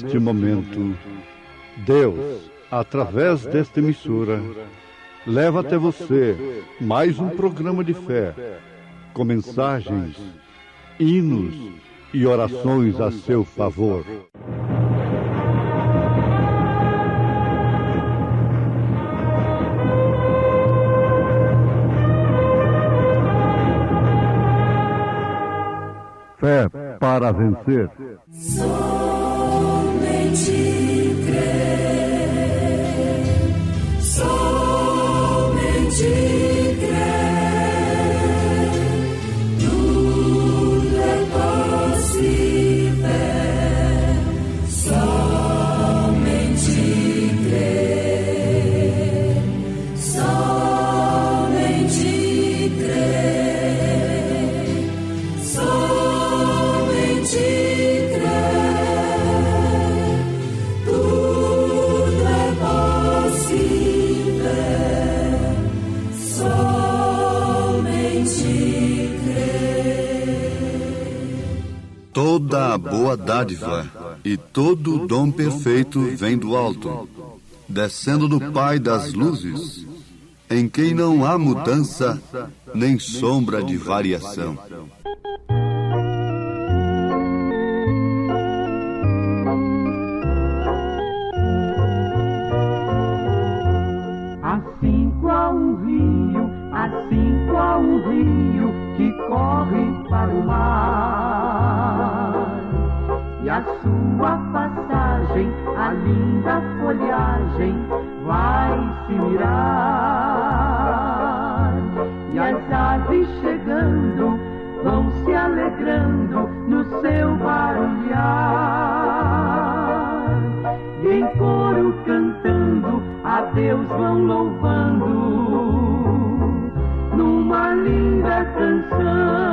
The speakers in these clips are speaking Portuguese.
neste momento, Deus, através desta emissora, leva até você mais um programa de fé, com mensagens, hinos e orações a seu favor. Fé para vencer. Somente crer, somente crer, tudo é possível, somente crer, somente crer, somente Toda a boa dádiva e todo o dom perfeito vem do alto, descendo do Pai das luzes, em quem não há mudança nem sombra de variação. Assim qual um rio que corre para o mar, e a sua passagem, a linda folhagem vai se mirar, e as aves chegando vão se alegrando no seu barulhar, e em coro cantando a Deus vão louvando numa linda canção.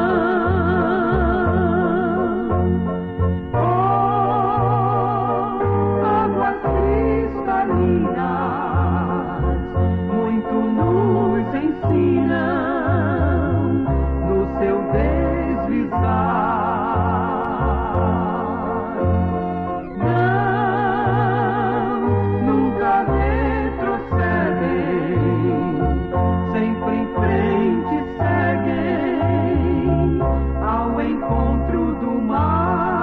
Muito nos ensinam no seu deslizar. Não, nunca retrocedem, sempre em frente seguem ao encontro do mar.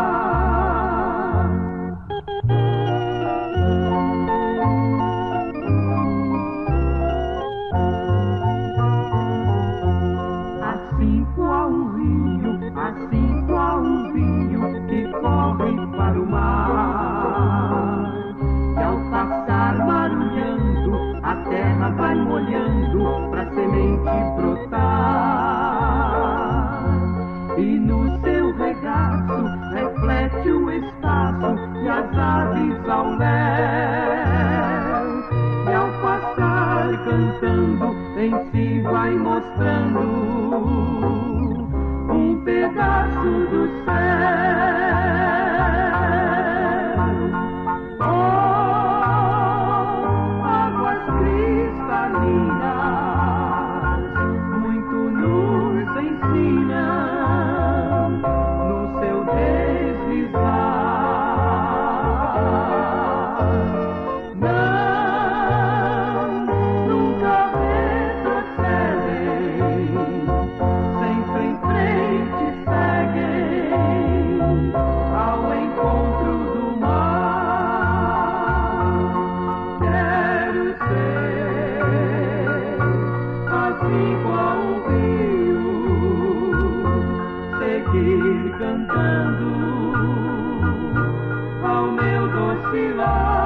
Assim qual um rio que corre para o mar, e ao passar marulhando, a terra vai molhando pra semente brotar, e no seu regaço reflete o espaço e as aves ao léu, e ao passar cantando em si vai mostrando um pedaço do céu. Oh, águas cristalinas, muito nos ensinam no seu deslizar. Não, nunca retrocedem, sempre em frente seguem ao encontro do mar. Quero ser assim qual um rio, seguir cantando ao meu doce lar.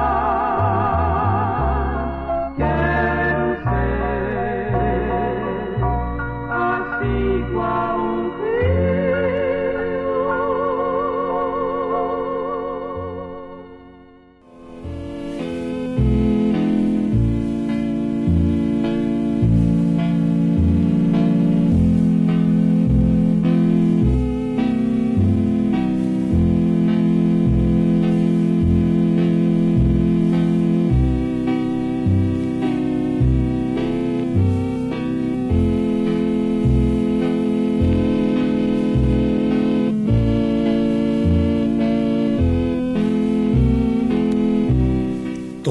Quero ser assim qual um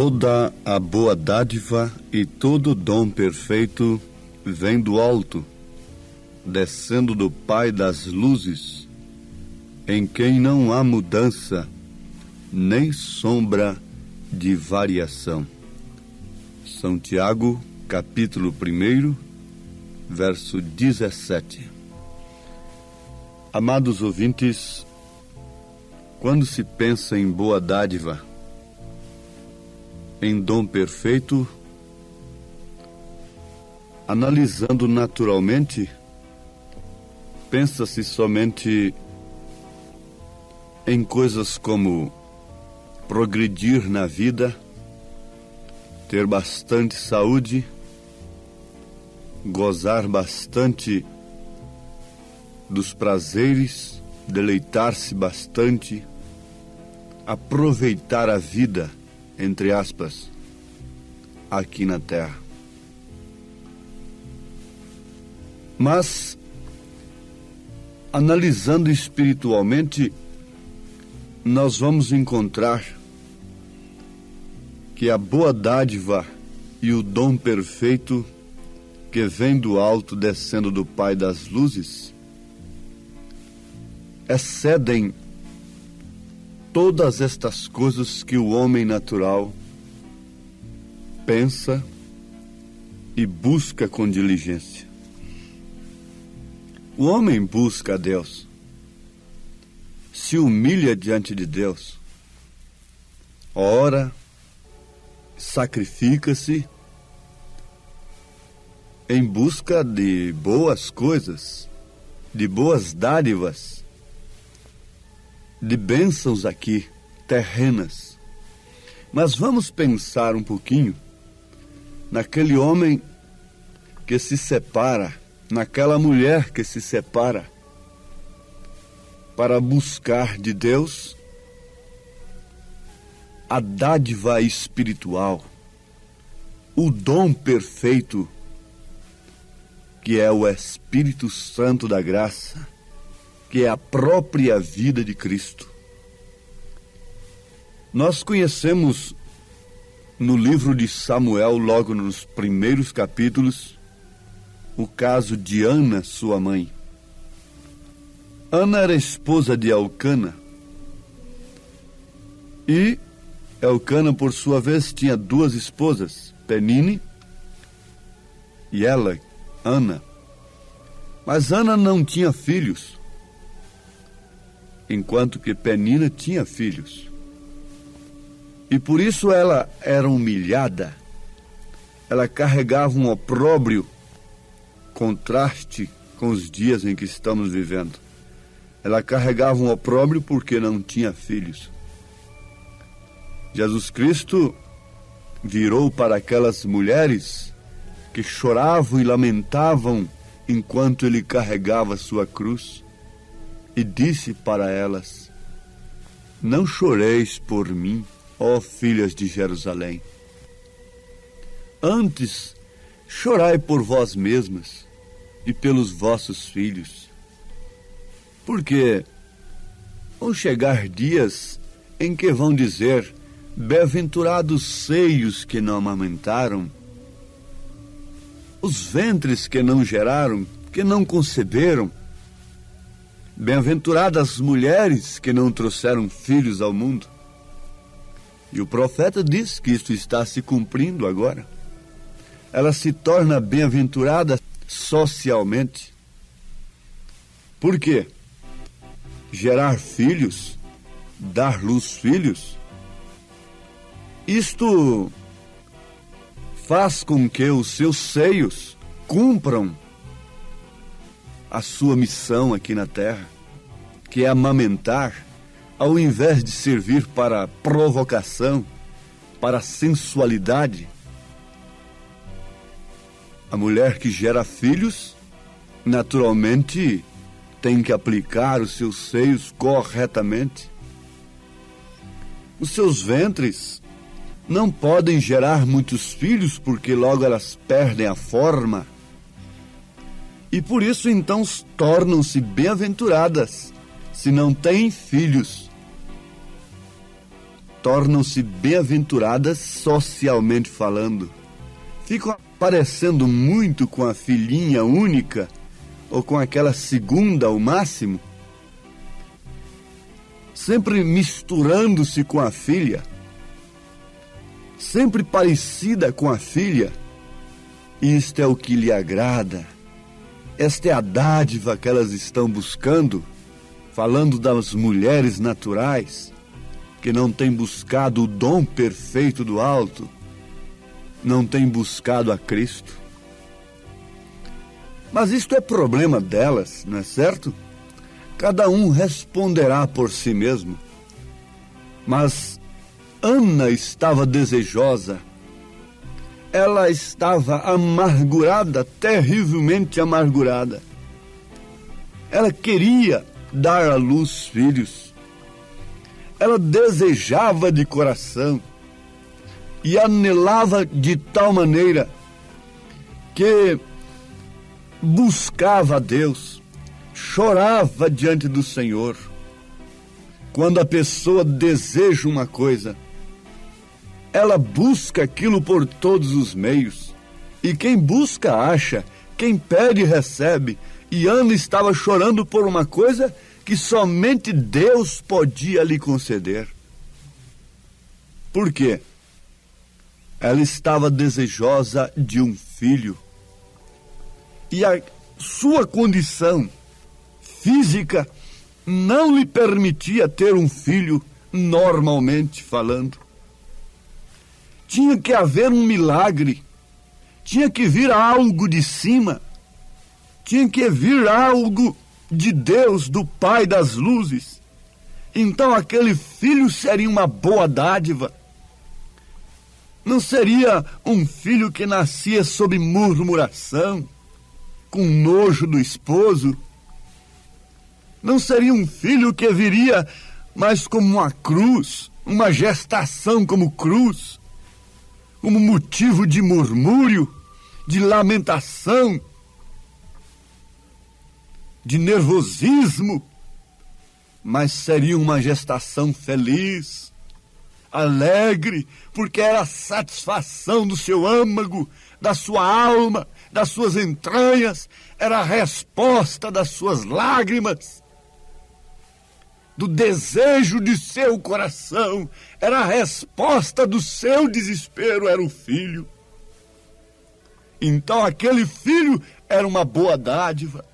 Toda a boa dádiva e todo dom perfeito vem do alto, descendo do Pai das luzes, em quem não há mudança, nem sombra de variação. São Tiago, capítulo 1, verso 17. Amados ouvintes, quando se pensa em boa dádiva, em dom perfeito, analisando naturalmente, pensa-se somente em coisas como progredir na vida, ter bastante saúde, gozar bastante dos prazeres, deleitar-se bastante, aproveitar a vida, entre aspas, aqui na terra. Mas, analisando espiritualmente, nós vamos encontrar que a boa dádiva e o dom perfeito que vem do alto, descendo do Pai das luzes, excedem todas estas coisas que o homem natural pensa e busca com diligência. O homem busca a Deus, se humilha diante de Deus, ora, sacrifica-se em busca de boas coisas, de boas dádivas, de bênçãos aqui, terrenas. Mas vamos pensar um pouquinho naquele homem que se separa, naquela mulher que se separa para buscar de Deus a dádiva espiritual, o dom perfeito, que é o Espírito Santo da graça, que é a própria vida de Cristo. Nós conhecemos no livro de Samuel, logo nos primeiros capítulos, o caso de Ana, sua mãe. Ana era esposa de Elcana, e Elcana, por sua vez, tinha duas esposas, Penine e ela, Ana. Mas Ana não tinha filhos, enquanto que Penina tinha filhos. E por isso ela era humilhada, ela carregava um opróbrio, contraste com os dias em que estamos vivendo. Ela carregava um opróbrio porque não tinha filhos. Jesus Cristo virou para aquelas mulheres que choravam e lamentavam enquanto ele carregava sua cruz, e disse para elas: não choreis por mim, ó filhas de Jerusalém. Antes, chorai por vós mesmas e pelos vossos filhos. Porque vão chegar dias em que vão dizer: bem-aventurados seios que não amamentaram, os ventres que não geraram, que não conceberam. Bem-aventuradas mulheres que não trouxeram filhos ao mundo. E o profeta diz que isto está se cumprindo agora. Ela se torna bem-aventurada socialmente. Por quê? Gerar filhos, dar luz filhos, isto faz com que os seus seios cumpram a sua missão aqui na terra, que é amamentar, ao invés de servir para provocação, para sensualidade. A mulher que gera filhos, naturalmente, tem que aplicar os seus seios corretamente. Os seus ventres não podem gerar muitos filhos, porque logo elas perdem a forma. E por isso, então, tornam-se bem-aventuradas se não têm filhos. tornam-se bem-aventuradas socialmente falando. Ficam parecendo muito com a filhinha única ou com aquela segunda ao máximo, sempre misturando-se com a filha, sempre parecida com a filha. Isto é o que lhe agrada. Esta é a dádiva que elas estão buscando, falando das mulheres naturais, que não têm buscado o dom perfeito do alto, não têm buscado a Cristo. Mas isto é problema delas, não é certo? Cada um responderá por si mesmo. Mas Ana estava desejosa. Ela estava amargurada, terrivelmente amargurada. Ela queria dar à luz filhos. Ela desejava de coração e anelava de tal maneira que buscava a Deus, chorava diante do Senhor. Quando a pessoa deseja uma coisa, ela busca aquilo por todos os meios. E quem busca, acha. Quem pede, recebe. E Ana estava chorando por uma coisa que somente Deus podia lhe conceder. Por quê? Ela estava desejosa de um filho. E a sua condição física não lhe permitia ter um filho normalmente falando. Tinha que haver um milagre, tinha que vir algo de cima, tinha que vir algo de Deus, do Pai das luzes. Então aquele filho seria uma boa dádiva. Não seria um filho que nascia sob murmuração, com nojo do esposo. Não seria um filho que viria mais como uma cruz, uma gestação como cruz, como motivo de murmúrio, de lamentação, de nervosismo, mas seria uma gestação feliz, alegre, porque era a satisfação do seu âmago, da sua alma, das suas entranhas, era a resposta das suas lágrimas, do desejo de seu coração, era a resposta do seu desespero, era o filho. Então aquele filho era uma boa dádiva,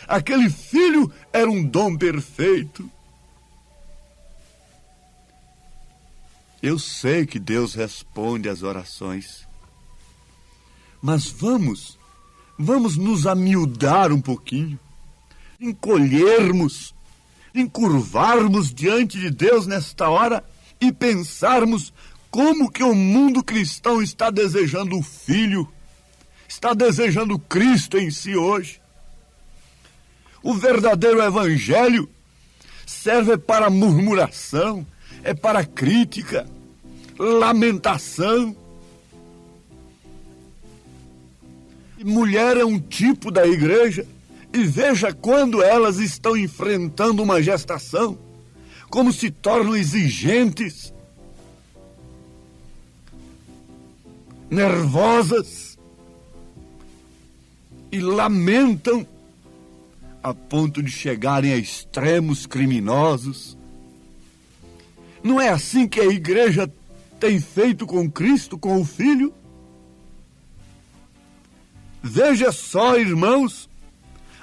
aquele filho era um dom perfeito. Eu sei que Deus responde às orações, mas vamos nos amiudar um pouquinho, encolhermos, encurvarmos diante de Deus nesta hora e pensarmos como que o mundo cristão está desejando o Filho, está desejando Cristo em si hoje. O verdadeiro evangelho serve para murmuração, é para crítica, lamentação. E mulher é um tipo da igreja. E veja quando elas estão enfrentando uma gestação, como se tornam exigentes, nervosas e lamentam a ponto de chegarem a extremos criminosos. Não é assim que a igreja tem feito com Cristo, com o Filho? Veja só, irmãos,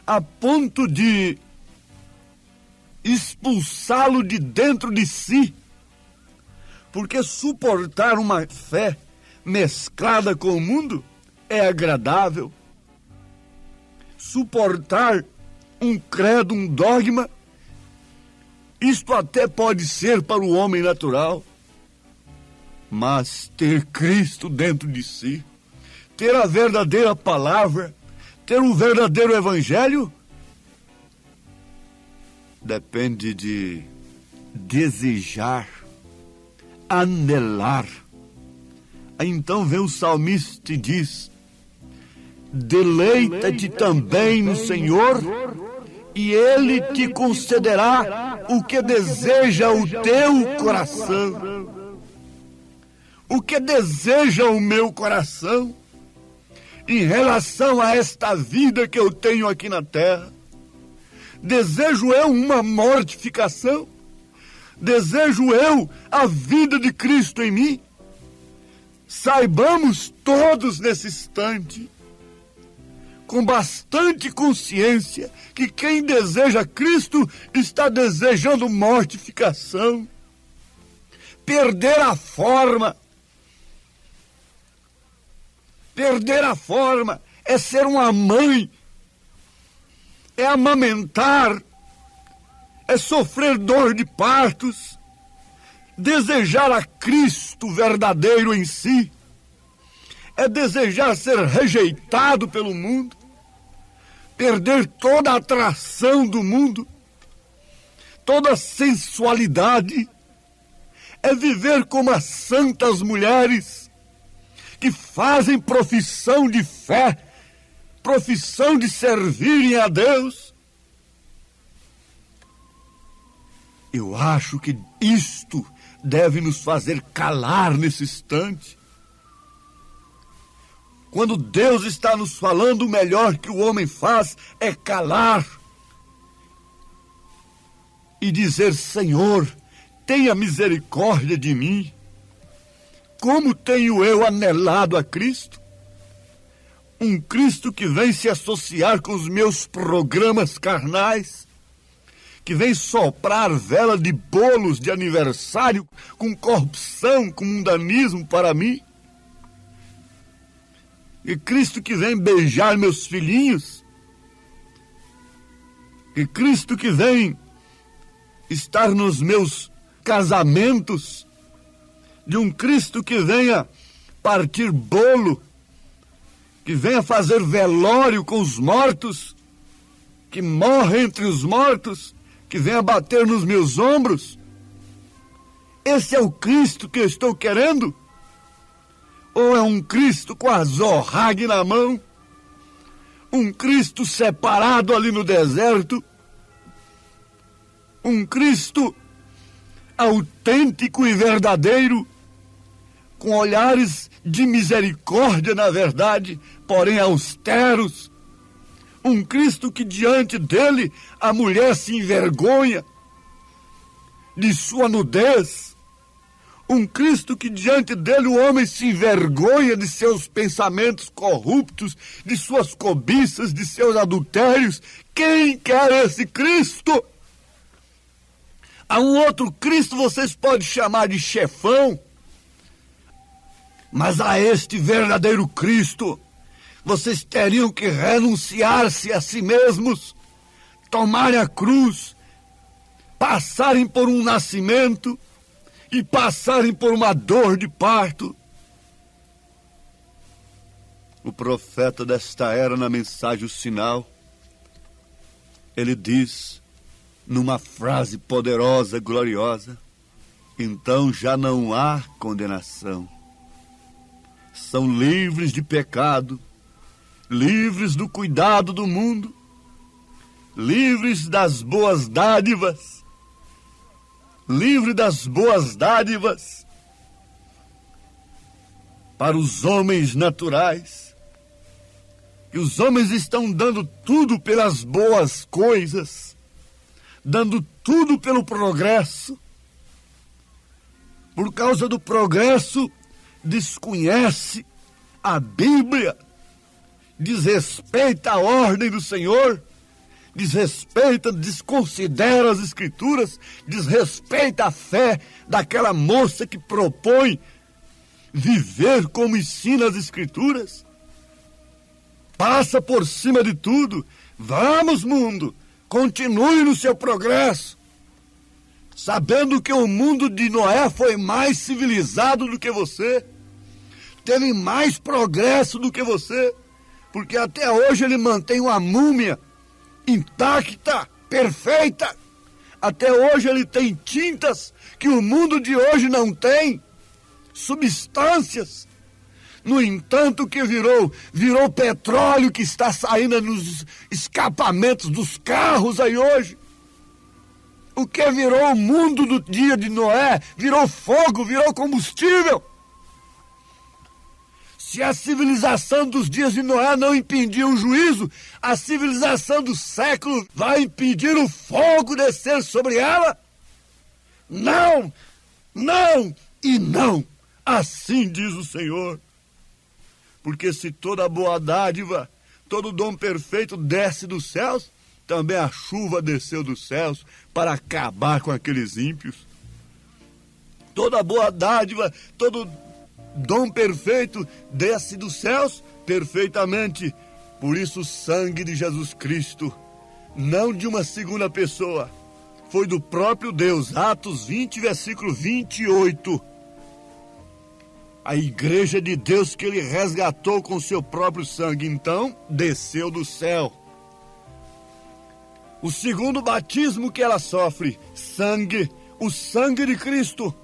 a ponto de expulsá-lo de dentro de si, porque suportar uma fé mesclada com o mundo é agradável. Suportar um credo, um dogma, isto até pode ser para o homem natural, mas ter Cristo dentro de si, ter a verdadeira palavra, ter o verdadeiro evangelho, depende de desejar, anelar. Aí então vem o salmista e diz: deleita-te também no Senhor, e Ele te concederá o que deseja o teu coração. o que deseja o meu coração em relação a esta vida que eu tenho aqui na terra? Desejo eu uma mortificação? Desejo eu a vida de Cristo em mim? Saibamos todos nesse instante, com bastante consciência, que quem deseja Cristo está desejando mortificação, perder a forma. Perder a forma é ser uma mãe, é amamentar, é sofrer dor de partos, desejar a Cristo verdadeiro em si, é desejar ser rejeitado pelo mundo, perder toda a atração do mundo, toda a sensualidade, é viver como as santas mulheres que fazem profissão de fé, profissão de servirem a Deus. Eu acho que isto deve nos fazer calar nesse instante. Quando Deus está nos falando, o melhor que o homem faz é calar e dizer: Senhor, tenha misericórdia de mim. Como tenho eu anelado a Cristo? Um Cristo que vem se associar com os meus programas carnais, que vem soprar vela de bolos de aniversário com corrupção, com mundanismo para mim. E Cristo que vem beijar meus filhinhos. E Cristo que vem estar nos meus casamentos. De um Cristo que venha partir bolo, que venha fazer velório com os mortos, que morre entre os mortos, que venha bater nos meus ombros. Esse é o Cristo que eu estou querendo? Ou é um Cristo com a zorrague na mão? Um Cristo separado ali no deserto? Um Cristo autêntico e verdadeiro, com olhares de misericórdia, na verdade, porém austeros. Um Cristo que diante dele a mulher se envergonha de sua nudez. Um Cristo que diante dele o homem se envergonha de seus pensamentos corruptos, de suas cobiças, de seus adultérios. Quem quer esse Cristo? A um outro Cristo vocês podem chamar de chefão, mas a este verdadeiro Cristo vocês teriam que renunciar-se a si mesmos, tomarem a cruz, passarem por um nascimento e passarem por uma dor de parto. O profeta desta era, na mensagem O Sinal, ele diz, numa frase poderosa, gloriosa: então já não há condenação. São livres de pecado, livres do cuidado do mundo, livres das boas dádivas, livres das boas dádivas para os homens naturais. E os homens estão dando tudo pelas boas coisas, dando tudo pelo progresso. Por causa do progresso, desconhece a Bíblia, desrespeita a ordem do Senhor, desconsidera as Escrituras, desrespeita a fé daquela moça que propõe viver como ensina as Escrituras. Passa por cima de tudo. Vamos, mundo, continue no seu progresso, sabendo que o mundo de Noé foi mais civilizado do que você, teve mais progresso do que você, porque até hoje ele mantém uma múmia intacta, perfeita. Até hoje ele tem tintas que o mundo de hoje não tem, substâncias. No entanto, o que virou petróleo que está saindo nos escapamentos dos carros aí hoje. O que virou o mundo do dia de Noé? Virou fogo, virou combustível. Se a civilização dos dias de Noé não impedir o juízo, a civilização do século vai impedir o fogo descer sobre ela? Não, não e não. Assim diz o Senhor. Porque se toda boa dádiva, todo dom perfeito desce dos céus, também a chuva desceu dos céus para acabar com aqueles ímpios. Toda boa dádiva, todo dom perfeito desce dos céus perfeitamente. Por isso o sangue de Jesus Cristo, não de uma segunda pessoa, foi do próprio Deus. Atos 20, versículo 28. A igreja de Deus que ele resgatou com seu próprio sangue, então, desceu do céu. O segundo batismo que ela sofre, sangue, o sangue de Cristo.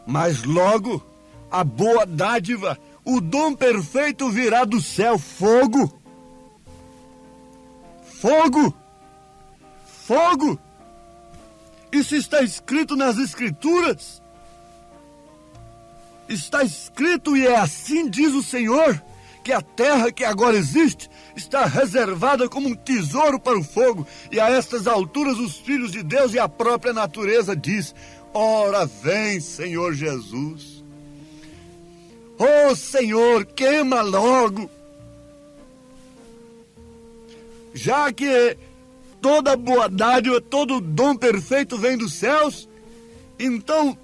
Mas logo, a boa dádiva, o dom perfeito virá do céu, fogo. Fogo! Fogo! Isso está escrito nas Escrituras. Está escrito, e é assim diz o Senhor, que a terra que agora existe está reservada como um tesouro para o fogo, e a estas alturas os filhos de Deus e a própria natureza diz: ora vem, Senhor Jesus. Oh Senhor, queima logo. Já que toda boa dádiva, todo dom perfeito vem dos céus, então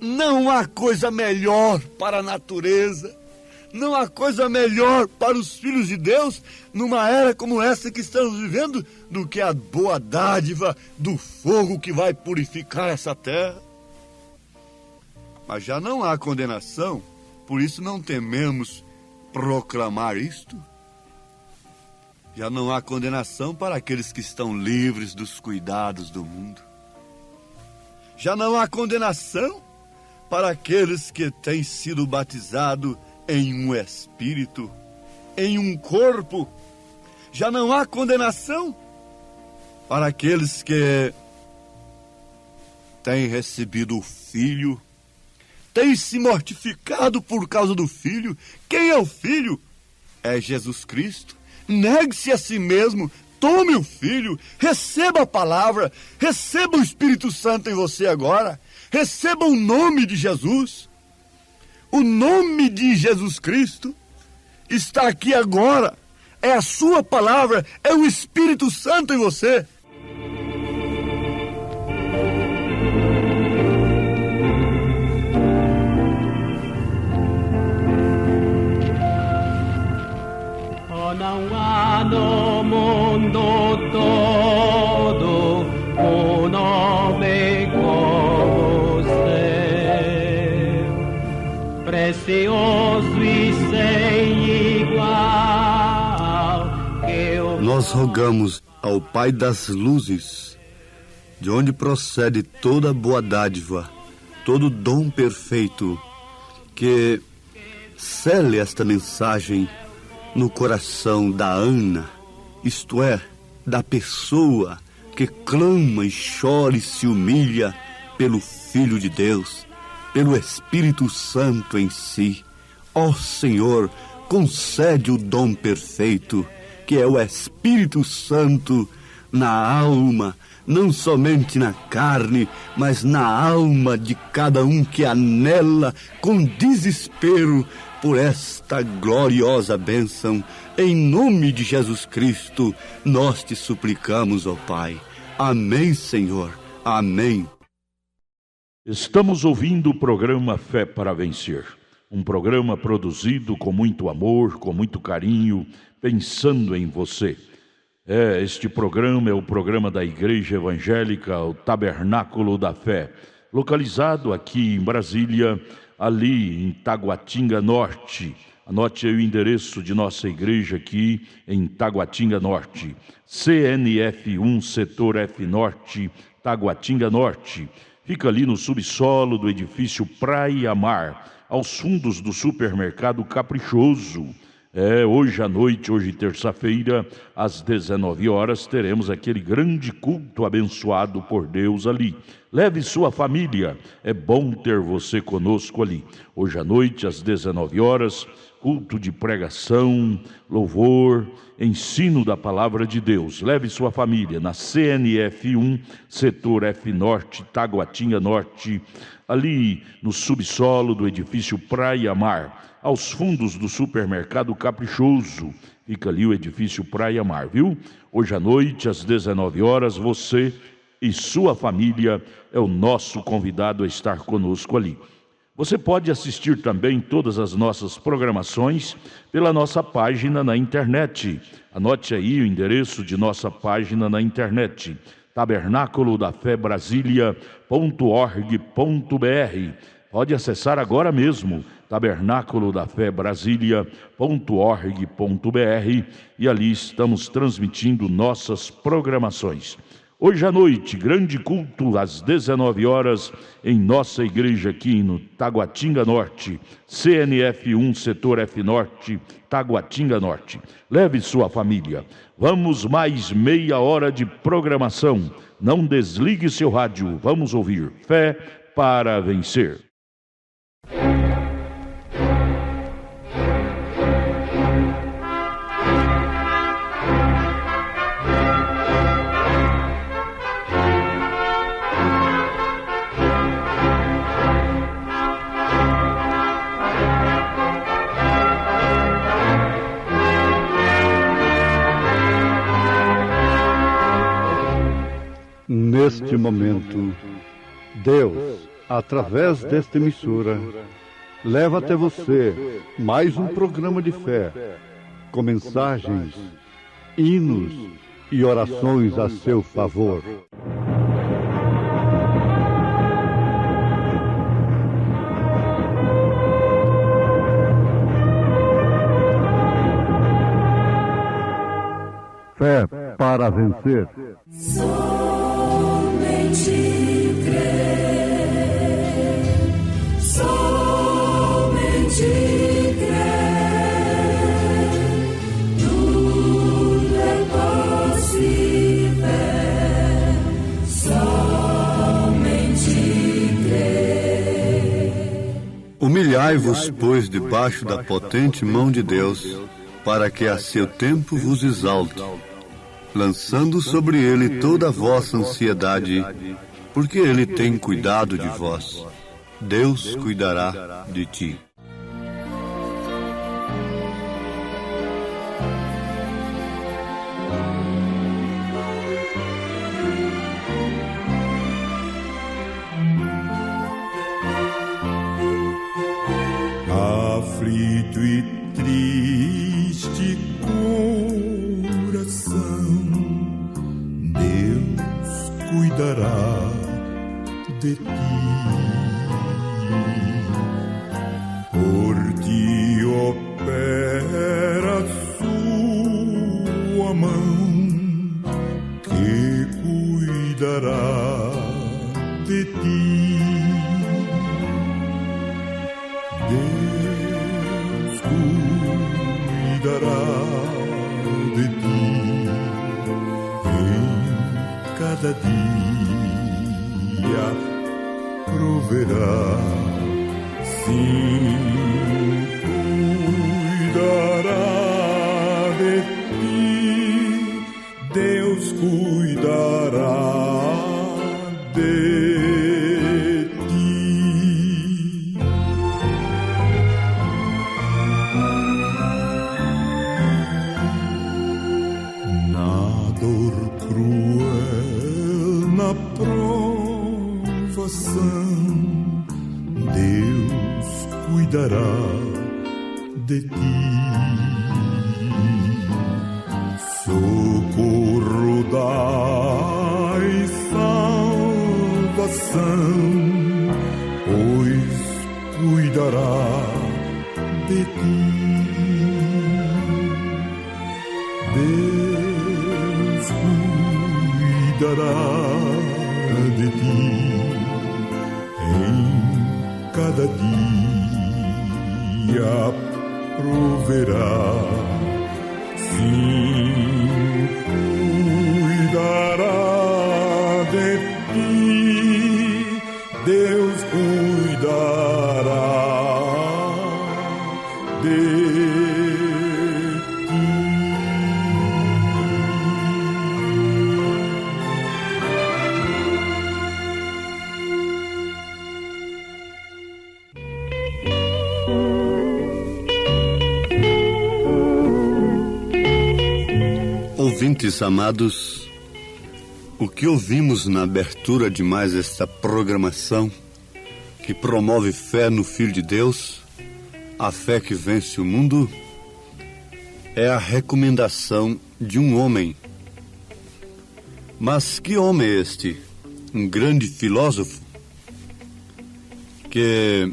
não há coisa melhor para a natureza, não há coisa melhor para os filhos de Deus, numa era como essa que estamos vivendo, do que a boa dádiva do fogo que vai purificar essa terra. Mas já não há condenação, por isso não tememos proclamar isto. Já não há condenação para aqueles que estão livres dos cuidados do mundo. Já não há condenação para aqueles que têm sido batizados em um espírito, em um corpo. Já não há condenação para aqueles que têm recebido o Filho, têm se mortificado por causa do Filho. Quem é o Filho? É Jesus Cristo. Negue-se a si mesmo, tome o Filho, receba a palavra, receba o Espírito Santo em você agora. Receba o nome de Jesus. O nome de Jesus Cristo está aqui agora. É a sua palavra, é o Espírito Santo em você. Oh, não há no mundo todo um nome como precioso e sem igual. Nós rogamos ao Pai das luzes, de onde procede toda boa dádiva, todo dom perfeito, que cele esta mensagem no coração da Ana, isto é, da pessoa que clama e chora e se humilha pelo Filho de Deus, pelo Espírito Santo em si. Ó Senhor, concede o dom perfeito, que é o Espírito Santo na alma, não somente na carne, mas na alma de cada um que anela com desespero por esta gloriosa bênção. Em nome de Jesus Cristo, nós te suplicamos, ó Pai. Amém, Senhor. Amém. Estamos ouvindo o programa Fé para Vencer. Um programa produzido com muito amor, com muito carinho, pensando em você. Este programa é o programa da Igreja Evangélica, o Tabernáculo da Fé, localizado aqui em Brasília, ali em Taguatinga Norte. Anote aí o endereço de nossa igreja aqui em Taguatinga Norte. CNF 1, Setor F Norte, Taguatinga Norte. Fica ali no subsolo do edifício Praia Mar, aos fundos do supermercado Caprichoso. Hoje à noite, hoje terça-feira, às 19 horas, teremos aquele grande culto abençoado por Deus ali. Leve sua família, é bom ter você conosco ali. Hoje à noite, às 19 horas, culto de pregação, louvor, ensino da palavra de Deus. Leve sua família na CNF 1, setor F Norte, Taguatinga Norte, ali no subsolo do edifício Praia Mar, aos fundos do supermercado Caprichoso. Fica ali o edifício Praia Mar, viu? Hoje à noite, às 19 horas, você e sua família é o nosso convidado a estar conosco ali. Você pode assistir também todas as nossas programações pela nossa página na internet. Anote aí o endereço de nossa página na internet: tabernaculodafebrasilia.org.br. Pode acessar agora mesmo, tabernaculodafebrasilia.org.br, e ali estamos transmitindo nossas programações. Hoje à noite, grande culto às 19 horas em nossa igreja aqui no Taguatinga Norte, CNF 1, setor F Norte, Taguatinga Norte. Leve sua família. Vamos mais meia hora de programação. Não desligue seu rádio. Vamos ouvir Fé para Vencer. Neste momento, Deus, através desta emissora, leva até você mais um programa de fé, com mensagens, hinos e orações a seu favor. Fé para vencer. Somente crer, somente crer, tudo é possível, somente crer. Humilhai-vos, pois, debaixo da potente mão de Deus, para que a seu tempo vos exalte, lançando sobre ele toda a vossa ansiedade, porque ele tem cuidado de vós. Deus cuidará de ti. Aflito e triste coração, Deus cuidará de ti. Por ti opera sua mão, que cuidará de ti. Deus cuidará de ti em cada dia, proverá, sim, cuidará de ti. Deus cuidará de ti. Dor cruel na provação, Deus cuidará de ti. Socorro dai salvação, pois cuidará de ti. Deus cuidará de ti em cada dia, proverá. Sim, cuidará de ti, Deus cuidará de ti. Ouvintes amados, o que ouvimos na abertura de mais esta programação que promove fé no Filho de Deus, a fé que vence o mundo, é a recomendação de um homem. Mas que homem é este? Um grande filósofo que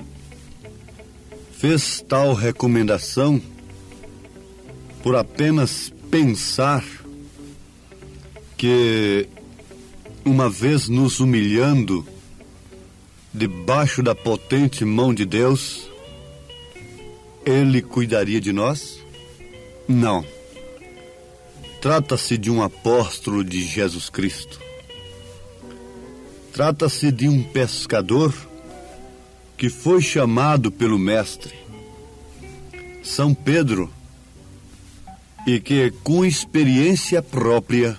fez tal recomendação por apenas pensar que, uma vez nos humilhando debaixo da potente mão de Deus, Ele cuidaria de nós? Não. Trata-se de um apóstolo de Jesus Cristo. Trata-se de um pescador que foi chamado pelo Mestre, São Pedro, e que, com experiência própria,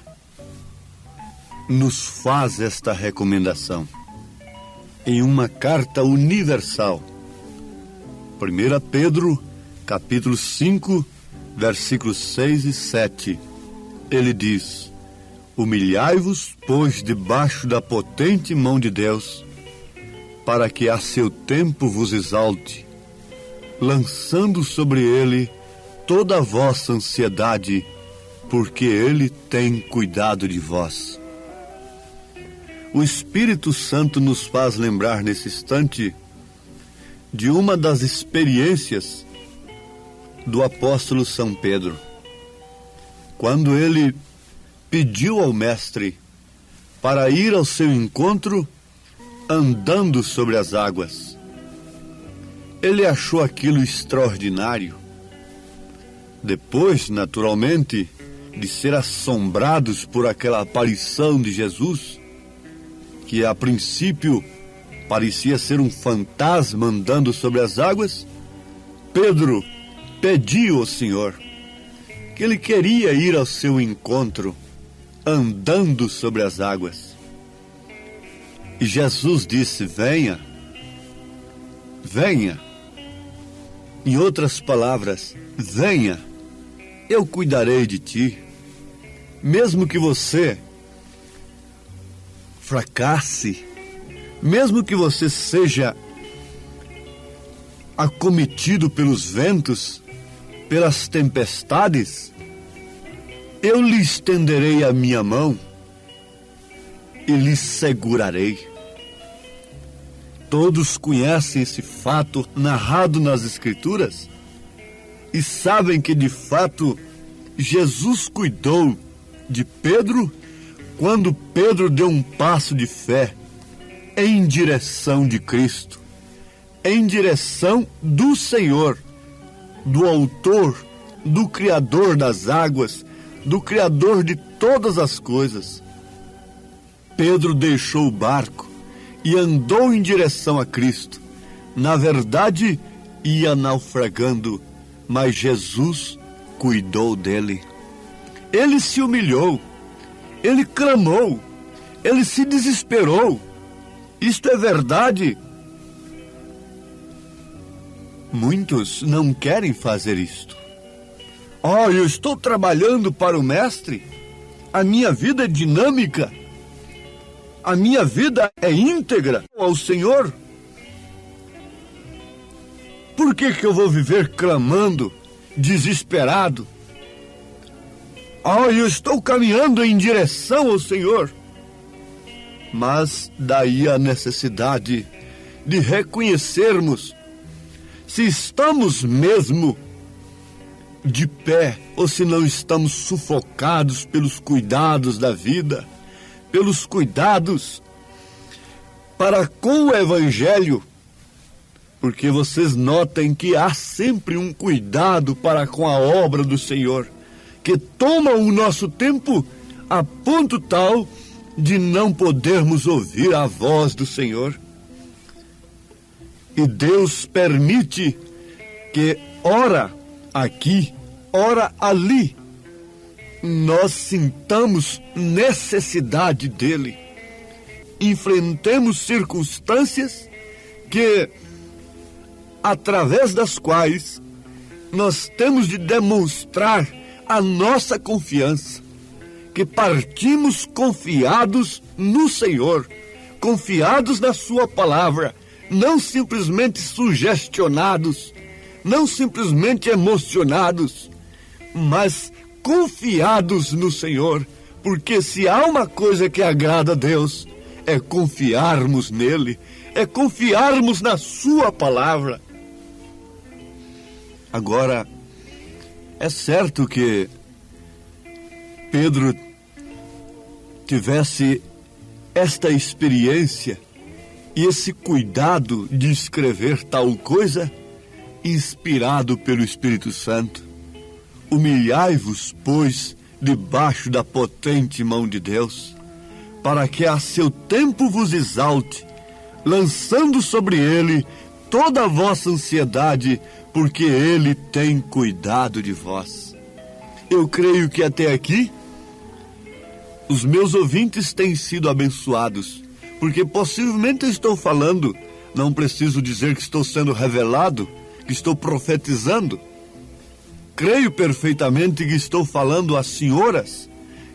nos faz esta recomendação em uma carta universal. 1 Pedro, capítulo 5, versículos 6 e 7. Ele diz: humilhai-vos, pois, debaixo da potente mão de Deus, para que a seu tempo vos exalte, lançando sobre ele toda a vossa ansiedade, porque ele tem cuidado de vós. O Espírito Santo nos faz lembrar nesse instante de uma das experiências do apóstolo São Pedro, quando ele pediu ao Mestre para ir ao seu encontro andando sobre as águas. Ele achou aquilo extraordinário. Depois, naturalmente, de ser assombrados por aquela aparição de Jesus, que a princípio parecia ser um fantasma andando sobre as águas, Pedro pediu ao Senhor que ele queria ir ao seu encontro andando sobre as águas. E Jesus disse: venha, venha. Em outras palavras, venha, eu cuidarei de ti. Mesmo que você fracasse, mesmo que você seja acometido pelos ventos, pelas tempestades, eu lhe estenderei a minha mão e lhe segurarei. Todos conhecem esse fato narrado nas Escrituras e sabem que, de fato, Jesus cuidou de Pedro quando Pedro deu um passo de fé em direção de Cristo, em direção do Senhor, do Autor, do Criador das águas, do Criador de todas as coisas. Pedro deixou o barco e andou em direção a Cristo. Na verdade, ia naufragando, mas Jesus cuidou dele. Ele se humilhou, ele clamou, ele se desesperou. Isto é verdade. Muitos não querem fazer isto. Eu estou trabalhando para o Mestre, a minha vida é dinâmica, a minha vida é íntegra ao Senhor. Por que eu vou viver clamando, desesperado? Eu estou caminhando em direção ao Senhor. Mas daí a necessidade de reconhecermos se estamos mesmo de pé ou se não estamos sufocados pelos cuidados da vida, pelos cuidados para com o Evangelho, porque vocês notem que há sempre um cuidado para com a obra do Senhor, que toma o nosso tempo a ponto tal de não podermos ouvir a voz do Senhor. E Deus permite que, ora aqui, ora ali, nós sintamos necessidade dele, enfrentemos circunstâncias através das quais nós temos de demonstrar a nossa confiança, que partimos confiados no Senhor, confiados na sua palavra, não simplesmente sugestionados, não simplesmente emocionados, mas confiados no Senhor, porque se há uma coisa que agrada a Deus, é confiarmos nele, é confiarmos na sua palavra. Agora, é certo que Pedro tivesse esta experiência e esse cuidado de escrever tal coisa, inspirado pelo Espírito Santo. Humilhai-vos, pois, debaixo da potente mão de Deus, para que a seu tempo vos exalte, lançando sobre ele toda a vossa ansiedade, porque ele tem cuidado de vós. Eu creio que até aqui os meus ouvintes têm sido abençoados, porque possivelmente eu estou falando, não preciso dizer que estou sendo revelado, que estou profetizando. Creio perfeitamente que estou falando às senhoras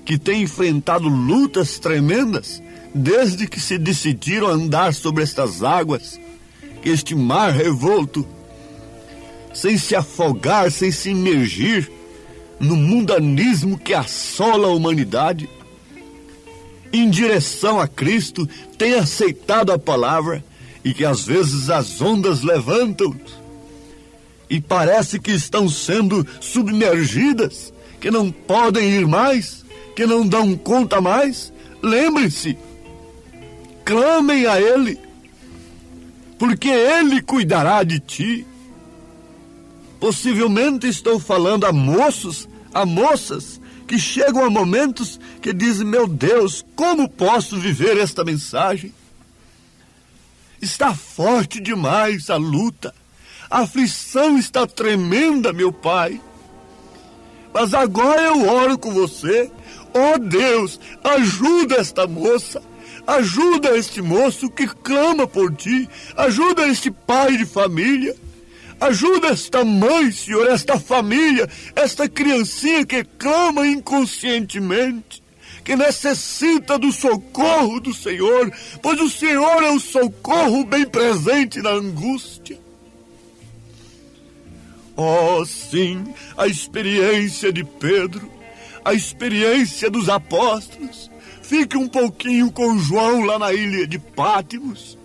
que têm enfrentado lutas tremendas desde que se decidiram a andar sobre estas águas, este mar revolto, sem se afogar, sem se imergir no mundanismo que assola a humanidade. Em direção a Cristo, têm aceitado a palavra e que às vezes as ondas levantam e parece que estão sendo submergidas, que não podem ir mais, que não dão conta mais. Lembrem-se, clamem a Ele, porque Ele cuidará de ti. Possivelmente estou falando a moços, a moças, que chegam a momentos que dizem: meu Deus, como posso viver esta mensagem? Está forte demais a luta, a aflição está tremenda, meu Pai. Mas agora eu oro com você. Ó Deus, ajuda esta moça, ajuda este moço que clama por ti, ajuda este pai de família, ajuda esta mãe, Senhor, esta família, esta criancinha que clama inconscientemente, que necessita do socorro do Senhor, pois o Senhor é o socorro bem presente na angústia. Oh, sim, a experiência de Pedro, a experiência dos apóstolos. Fique um pouquinho com João lá na ilha de Pátimos.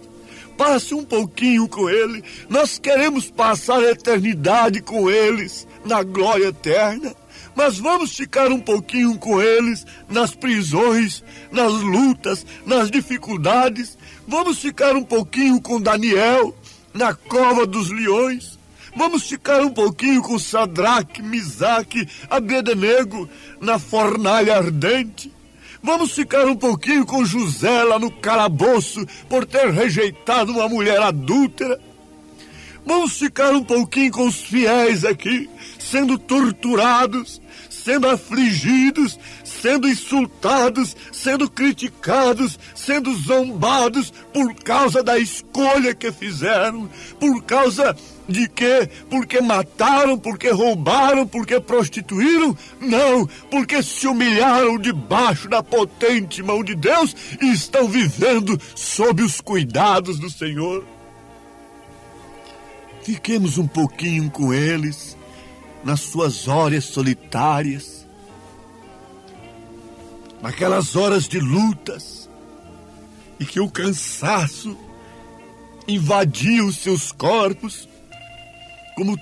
Passe um pouquinho com ele. Nós queremos passar a eternidade com eles na glória eterna. Mas vamos ficar um pouquinho com eles nas prisões, nas lutas, nas dificuldades. Vamos ficar um pouquinho com Daniel na cova dos leões. Vamos ficar um pouquinho com Sadraque, Misaque, Abednego na fornalha ardente. Vamos ficar um pouquinho com José lá no calabouço por ter rejeitado uma mulher adúltera. Vamos ficar um pouquinho com os fiéis aqui, sendo torturados, sendo afligidos, sendo insultados, sendo criticados, sendo zombados por causa da escolha que fizeram, por causa de quê? Porque mataram, porque roubaram, porque prostituíram? Não, porque se humilharam debaixo da potente mão de Deus e estão vivendo sob os cuidados do Senhor. Fiquemos um pouquinho com eles, nas suas horas solitárias, naquelas horas de lutas, e que o cansaço invadia os seus corpos, como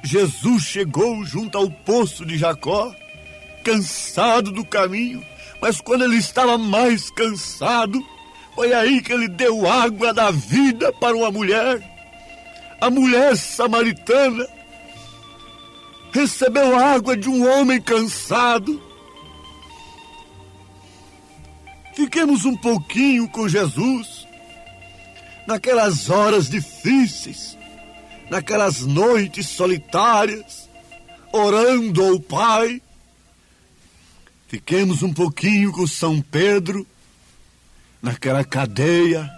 Jesus chegou junto ao poço de Jacó, cansado do caminho, mas quando ele estava mais cansado, foi aí que ele deu água da vida para uma mulher, a mulher samaritana recebeu água de um homem cansado. Fiquemos um pouquinho com Jesus, naquelas horas difíceis, naquelas noites solitárias, orando ao Pai. Fiquemos um pouquinho com São Pedro, naquela cadeia.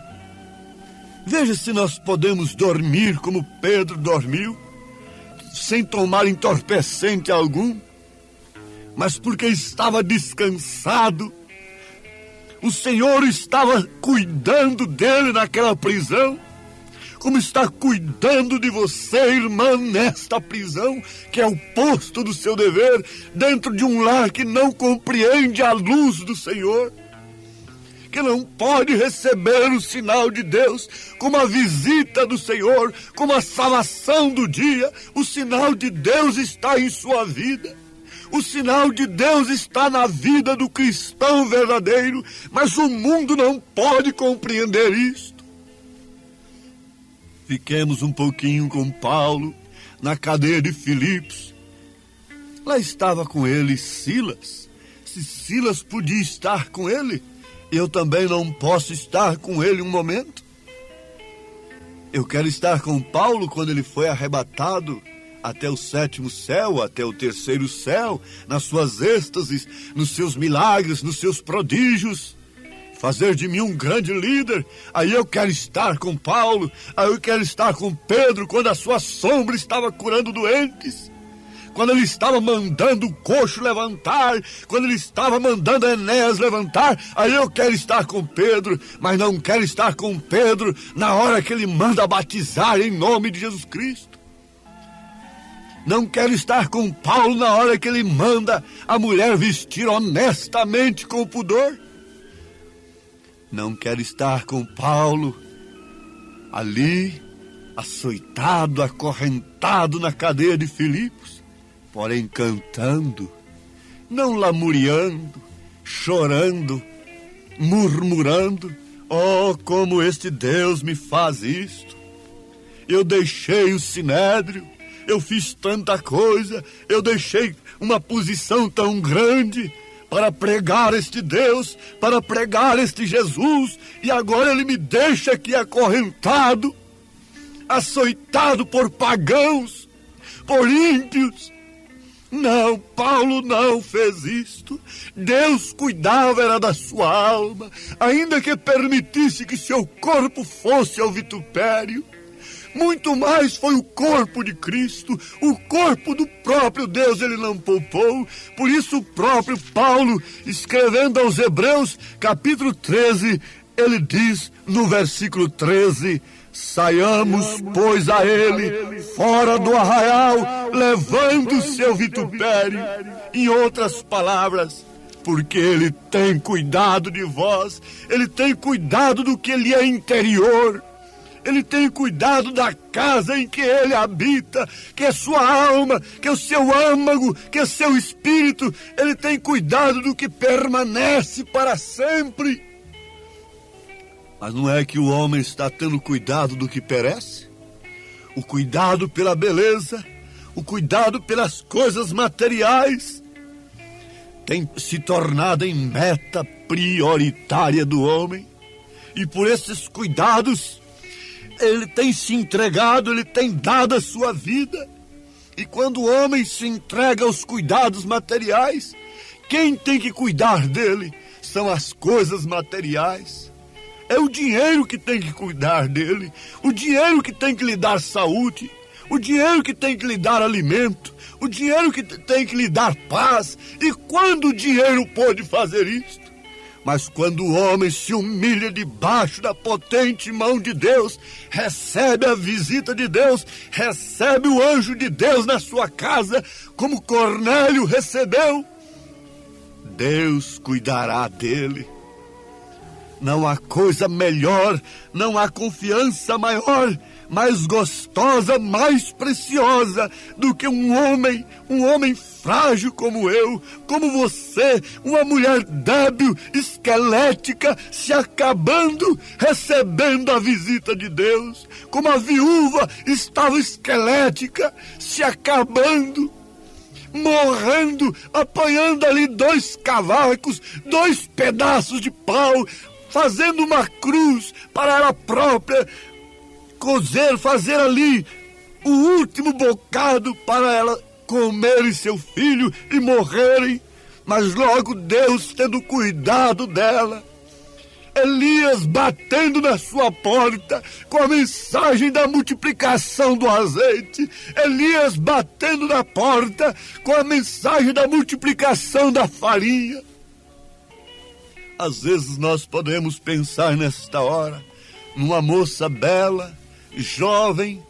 Veja se nós podemos dormir como Pedro dormiu, sem tomar entorpecente algum, mas porque estava descansado. O Senhor estava cuidando dele naquela prisão, como está cuidando de você, irmã, nesta prisão, que é o posto do seu dever, dentro de um lar que não compreende a luz do Senhor, que não pode receber o sinal de Deus, como a visita do Senhor, como a salvação do dia. O sinal de Deus está em sua vida. O sinal de Deus está na vida do cristão verdadeiro, mas o mundo não pode compreender isto. Fiquemos um pouquinho com Paulo na cadeia de Filipos. Lá estava com ele Silas. Se Silas podia estar com ele, eu também não posso estar com ele um momento. Eu quero estar com Paulo quando ele foi arrebatado até o 7º céu, até o 3º céu, nas suas êxtases, nos seus milagres, nos seus prodígios, fazer de mim um grande líder. Aí eu quero estar com Paulo, aí eu quero estar com Pedro, quando a sua sombra estava curando doentes, quando ele estava mandando o coxo levantar, quando ele estava mandando Enéas levantar. Aí eu quero estar com Pedro, mas não quero estar com Pedro na hora que ele manda batizar em nome de Jesus Cristo. Não quero estar com Paulo na hora que ele manda a mulher vestir honestamente com pudor. Não quero estar com Paulo ali, açoitado, acorrentado na cadeia de Filipos, porém cantando, não lamuriando, chorando, murmurando. Oh, como este Deus me faz isto! Eu deixei o sinédrio, eu fiz tanta coisa, eu deixei uma posição tão grande para pregar este Deus, para pregar este Jesus, e agora ele me deixa aqui acorrentado, açoitado por pagãos, por ímpios. Não, Paulo não fez isto. Deus cuidava era da sua alma, ainda que permitisse que seu corpo fosse ao vitupério. Muito mais foi o corpo de Cristo, o corpo do próprio Deus ele não poupou. Por isso o próprio Paulo, escrevendo aos Hebreus, capítulo 13, ele diz no versículo 13: saiamos, pois, a ele, fora do arraial, levando o seu vitupério. Em outras palavras, porque ele tem cuidado de vós, ele tem cuidado do que lhe é interior, ele tem cuidado da casa em que ele habita, que é sua alma, que é o seu âmago, que é seu espírito. Ele tem cuidado do que permanece para sempre. Mas não é que o homem está tendo cuidado do que perece? O cuidado pela beleza, o cuidado pelas coisas materiais, tem se tornado em meta prioritária do homem. E por esses cuidados, ele tem se entregado, ele tem dado a sua vida. E quando o homem se entrega aos cuidados materiais, quem tem que cuidar dele são as coisas materiais. É o dinheiro que tem que cuidar dele, o dinheiro que tem que lhe dar saúde, o dinheiro que tem que lhe dar alimento, o dinheiro que tem que lhe dar paz. E quando o dinheiro pode fazer isto? Mas quando o homem se humilha debaixo da potente mão de Deus, recebe a visita de Deus, recebe o anjo de Deus na sua casa, como Cornélio recebeu, Deus cuidará dele. Não há coisa melhor, não há confiança maior, mais gostosa, mais preciosa do que um homem frágil como eu, como você, uma mulher débil, esquelética, se acabando, recebendo a visita de Deus, como a viúva estava esquelética, se acabando, morrendo, apanhando ali 2 cavacos, 2 pedaços de pau, fazendo uma cruz para ela própria cozer, fazer ali o último bocado para ela comer e seu filho e morrerem, mas logo Deus tendo cuidado dela. Elias batendo na sua porta com a mensagem da multiplicação do azeite. Elias batendo na porta com a mensagem da multiplicação da farinha. Às vezes nós podemos pensar nesta hora numa moça bela, jovem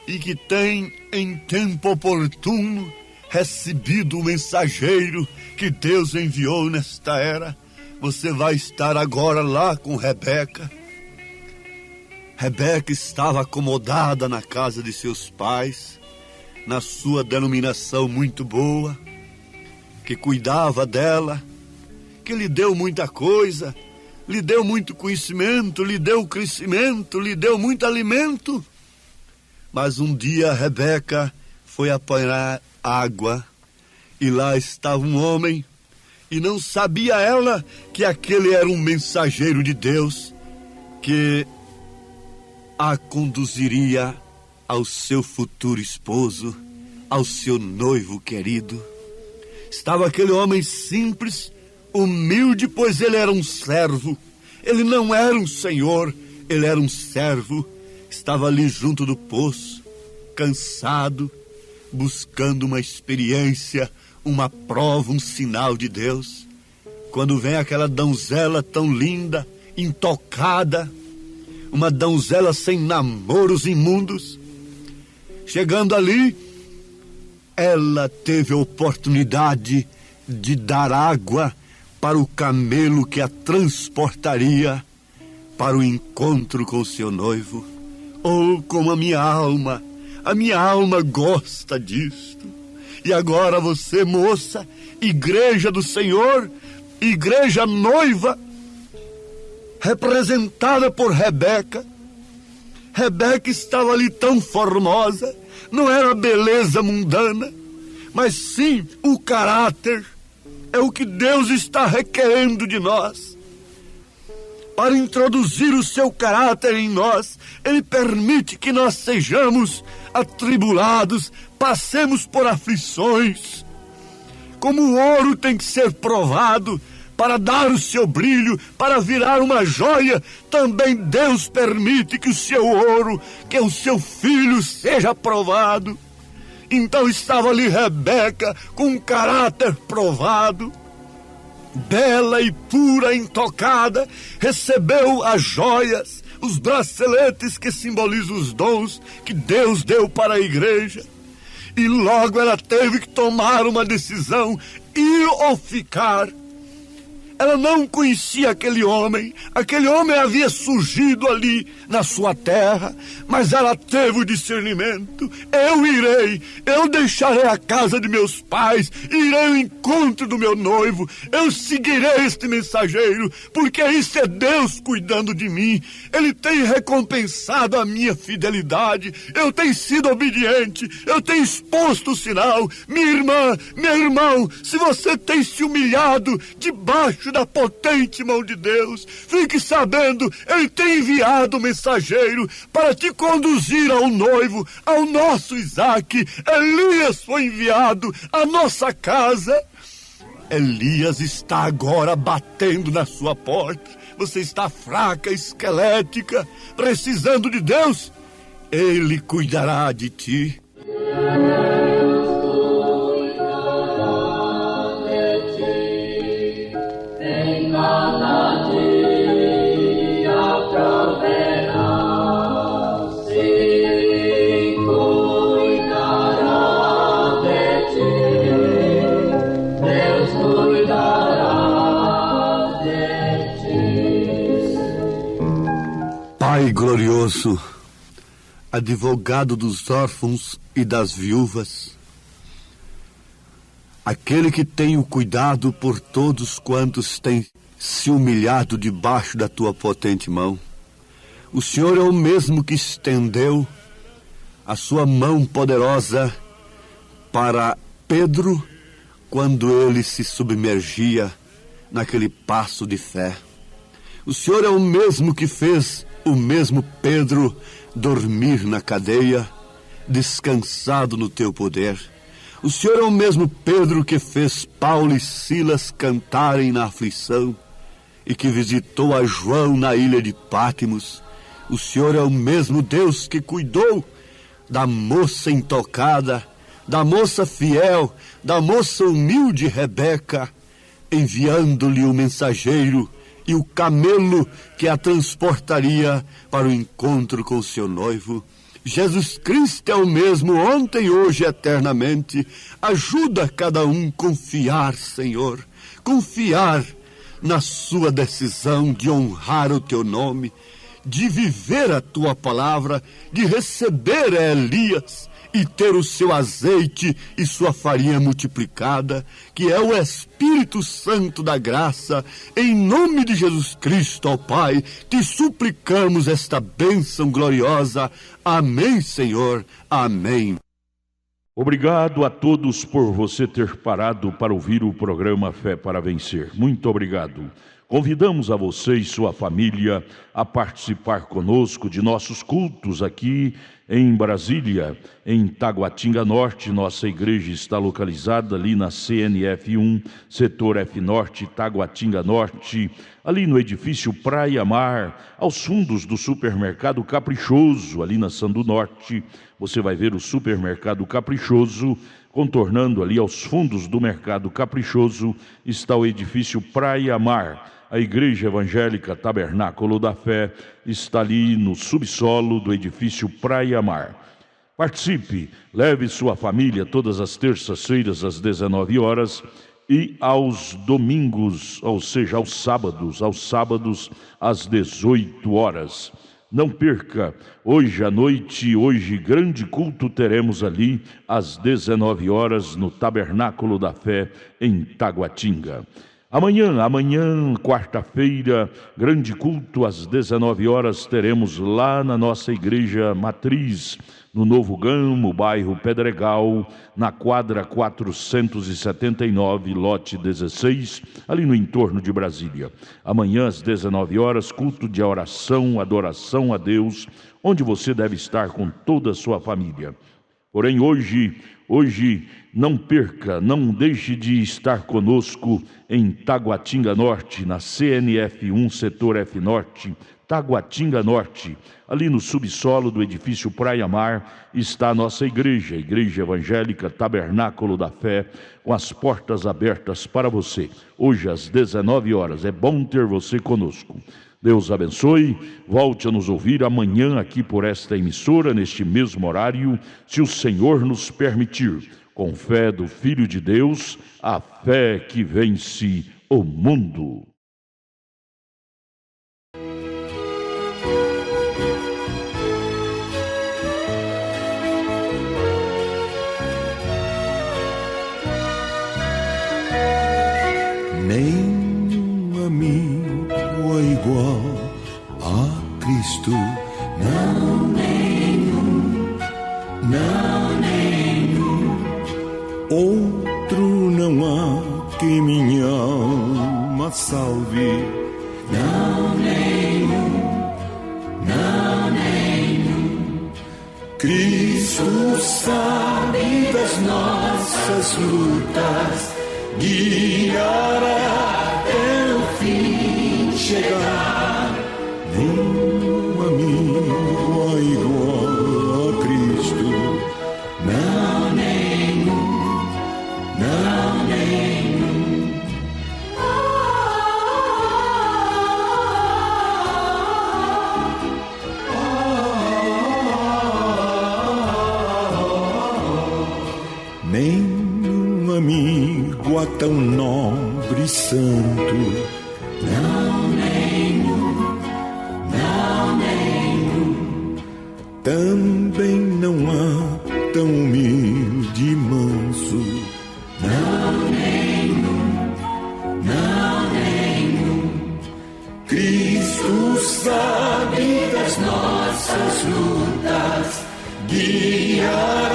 e que tem em tempo oportuno recebido o mensageiro que Deus enviou nesta era. Você vai estar agora lá com Rebeca. Rebeca estava acomodada na casa de seus pais, na sua denominação muito boa, que cuidava dela, que lhe deu muita coisa, lhe deu muito conhecimento, lhe deu crescimento, lhe deu muito alimento. Mas um dia Rebeca foi apanhar água e lá estava um homem e não sabia ela que aquele era um mensageiro de Deus que a conduziria ao seu futuro esposo, ao seu noivo querido. Estava aquele homem simples, humilde, pois ele era um servo. Ele não era um senhor, ele era um servo. Estava ali junto do poço, cansado, buscando uma experiência, uma prova, um sinal de Deus. Quando vem aquela donzela tão linda, intocada, uma donzela sem namoros imundos, chegando ali, ela teve a oportunidade de dar água para o camelo que a transportaria para o encontro com o seu noivo. Oh, como a minha alma gosta disto. E agora você, moça, igreja do Senhor, igreja noiva, representada por Rebeca. Rebeca estava ali tão formosa, não era beleza mundana, mas sim o caráter. É o que Deus está requerendo de nós. Para introduzir o seu caráter em nós, Ele permite que nós sejamos atribulados, passemos por aflições. Como o ouro tem que ser provado para dar o seu brilho, para virar uma joia, também Deus permite que o seu ouro, que o seu filho seja provado. Então estava ali Rebeca com um caráter provado, bela e pura, intocada, recebeu as joias, os braceletes que simbolizam os dons que Deus deu para a igreja. E logo ela teve que tomar uma decisão, ir ou ficar. Ela não conhecia aquele homem havia surgido ali na sua terra, mas ela teve o discernimento. Eu deixarei a casa de meus pais, irei ao encontro do meu noivo, eu seguirei este mensageiro, porque isso é Deus cuidando de mim. Ele tem recompensado a minha fidelidade, eu tenho sido obediente, eu tenho exposto o sinal. Minha irmã, meu irmão, se você tem se humilhado debaixo da potente mão de Deus, fique sabendo, Ele tem enviado o mensageiro para te conduzir ao noivo, ao nosso Isaque. Elias foi enviado à nossa casa. Elias está agora batendo na sua porta. Você está fraca, esquelética, precisando de Deus? Ele cuidará de ti. Pai glorioso, advogado dos órfãos e das viúvas, aquele que tem o cuidado por todos quantos têm se humilhado debaixo da tua potente mão, o Senhor é o mesmo que estendeu a sua mão poderosa para Pedro quando ele se submergia naquele passo de fé. O Senhor é o mesmo que fez o mesmo Pedro dormir na cadeia, descansado no teu poder. O Senhor é o mesmo Pedro que fez Paulo e Silas cantarem na aflição e que visitou a João na ilha de Pátimos. O Senhor é o mesmo Deus que cuidou da moça intocada, da moça fiel, da moça humilde Rebeca, enviando-lhe o mensageiro e o camelo que a transportaria para o encontro com o seu noivo. Jesus Cristo é o mesmo ontem, hoje e eternamente. Ajuda cada um a confiar, Senhor, confiar na sua decisão de honrar o teu nome, de viver a tua palavra, de receber Elias e ter o seu azeite e sua farinha multiplicada, que é o Espírito Santo da graça. Em nome de Jesus Cristo, ó Pai, te suplicamos esta bênção gloriosa. Amém, Senhor. Amém. Obrigado a todos por você ter parado para ouvir o programa Fé para Vencer. Muito obrigado. Convidamos a você e sua família a participar conosco de nossos cultos aqui em Brasília, em Taguatinga Norte. Nossa igreja está localizada ali na CNF 1, setor F Norte, Taguatinga Norte, ali no edifício Praia Mar, aos fundos do supermercado Caprichoso, ali na Sandu Norte. Você vai ver o supermercado Caprichoso. Contornando ali aos fundos do mercado Caprichoso está o edifício Praia Mar. A Igreja Evangélica Tabernáculo da Fé está ali no subsolo do edifício Praia Mar. Participe, leve sua família todas as terças-feiras às 19 horas e aos domingos, ou seja, aos sábados às 18 horas. Não perca, hoje à noite, hoje grande culto teremos ali às 19 horas no Tabernáculo da Fé em Taguatinga. Amanhã, quarta-feira, grande culto às 19 horas teremos lá na nossa igreja matriz, no Novo Gamo, bairro Pedregal, na quadra 479, lote 16, ali no entorno de Brasília. Amanhã às 19 horas, culto de oração, adoração a Deus, onde você deve estar com toda a sua família. Porém, hoje, não perca, não deixe de estar conosco em Taguatinga Norte, na CNF 1, setor F Norte, Taguatinga Norte. Ali no subsolo do edifício Praia Mar está a nossa igreja, a Igreja Evangélica Tabernáculo da Fé, com as portas abertas para você. Hoje às 19 horas, é bom ter você conosco. Deus abençoe, volte a nos ouvir amanhã aqui por esta emissora, neste mesmo horário, se o Senhor nos permitir, com fé do Filho de Deus, a fé que vence o mundo. Nenhum amigo é igual a Cristo. Não, nenhum. Outro não há que minha alma salve. Não, nenhum. Cristo sabe das nossas lutas, guiará até o fim chegar. Nenhum amigo é igual a Cristo. Não, nenhum. Nenhum amigo é tão nobre e santo. Não, nenhum. também não há tão humilde e manso. Não, nenhum, não, nenhum. Cristo sabe das nossas lutas, guia